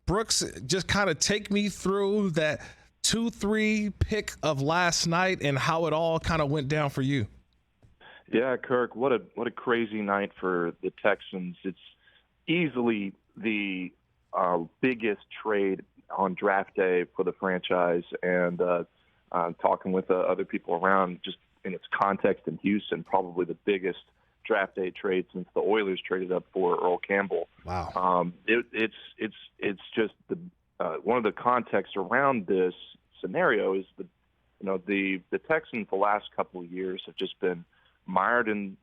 Brooks, just kind of take me through that 2-3 pick of last night and how it all kind of went down for you. Yeah, Kirk, what a crazy night for the Texans. It's easily the biggest trade on draft day for the franchise, and talking with other people around, just in its context in Houston, probably the biggest draft day trade since the Oilers traded up for Earl Campbell. Wow. It's just the one of the contexts around this scenario is the Texans the last couple of years have just been mired in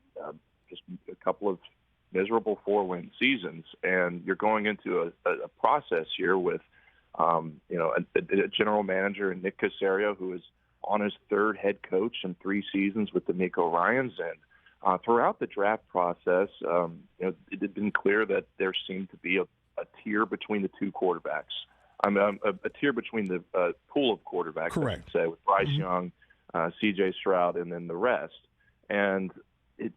just a couple of miserable 4-win seasons, and you're going into a process here with a general manager in Nick Caserio, who is on his third head coach in 3 seasons with the Nico Ryans. And throughout the draft process, it had been clear that there seemed to be a tier between the two quarterbacks. A tier between the pool of quarterbacks, correct, I should say, with Bryce Young, C.J. Stroud, and then the rest. And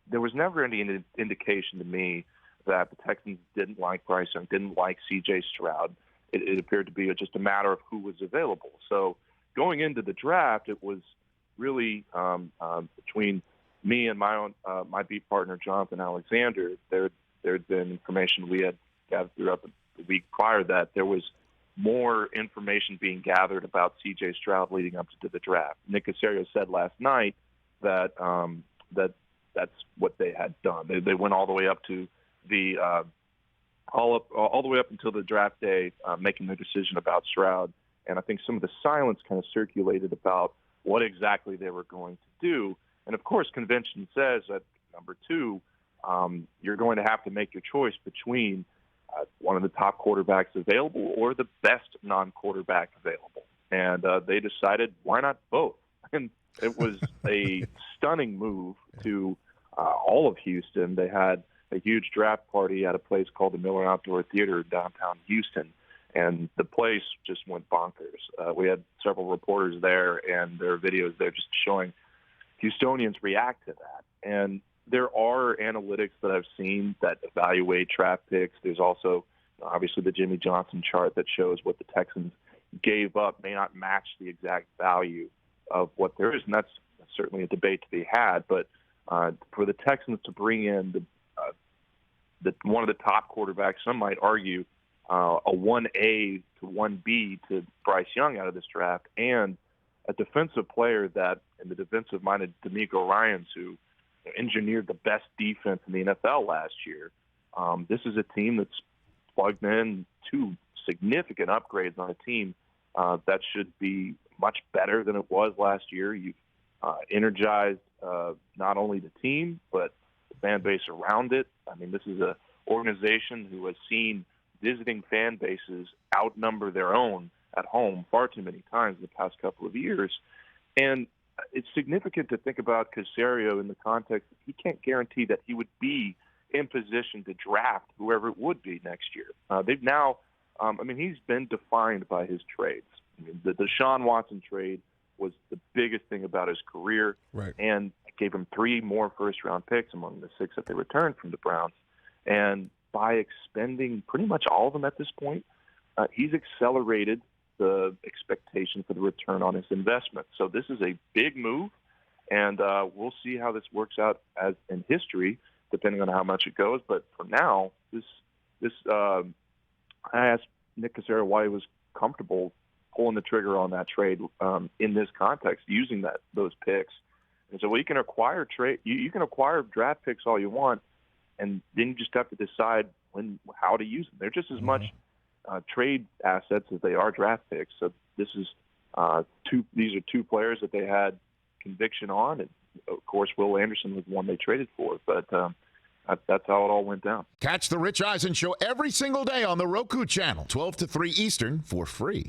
there was never any indication to me that the Texans didn't like Bryce Young, didn't like C.J. Stroud. It appeared to be just a matter of who was available. So going into the draft, it was really between me and my beat partner, Jonathan Alexander. There had been information we had gathered throughout the week prior that there was more information being gathered about C.J. Stroud leading up to the draft. Nick Caserio said last night that that's what they had done. They went all the way up to the all the way up until the draft day, making their decision about Stroud. And I think some of the silence kind of circulated about what exactly they were going to do. And of course, convention says at number 2, you're going to have to make your choice between one of the top quarterbacks available or the best non-quarterback available. And they decided, why not both? And it was a stunning move to all of Houston. They had a huge draft party at a place called the Miller Outdoor Theater downtown Houston, and the place just went bonkers. We had several reporters there, and there are videos there just showing Houstonians react to that. And there are analytics that I've seen that evaluate draft picks. There's also obviously the Jimmy Johnson chart that shows what the Texans gave up may not match the exact value of what there is, and that's certainly a debate to be had. But for the Texans to bring in one of the top quarterbacks, some might argue a 1A to 1B to Bryce Young out of this draft, and a defensive player that, in the defensive-minded DeMeco Ryans, who engineered the best defense in the NFL last year. This is a team that's plugged in 2 significant upgrades on a team that should be much better than it was last year. You've energized not only the team, but the fan base around it. I mean, this is an organization who has seen visiting fan bases outnumber their own at home far too many times in the past couple of years. And it's significant to think about Caserio in the context that he can't guarantee that he would be in position to draft whoever it would be next year. They've now, he's been defined by his trades. I mean, the Deshaun Watson trade was the biggest thing about his career, right, and it gave him 3 more first-round picks among the 6 that they returned from the Browns. And by expending pretty much all of them at this point, he's accelerated the expectation for the return on his investment. So this is a big move, and we'll see how this works out as in history, depending on how much it goes. But for now, I asked Nick Caserio why he was comfortable pulling the trigger on that trade in this context, using those picks. And so, well, you can acquire you can acquire draft picks all you want, and then you just have to decide how to use them. They're just as much trade assets as they are draft picks. So this is these are 2 players that they had conviction on, and of course Will Anderson was the one they traded for. But that's how it all went down. Catch the Rich Eisen Show every single day on the Roku channel, 12 to 3 Eastern, for free.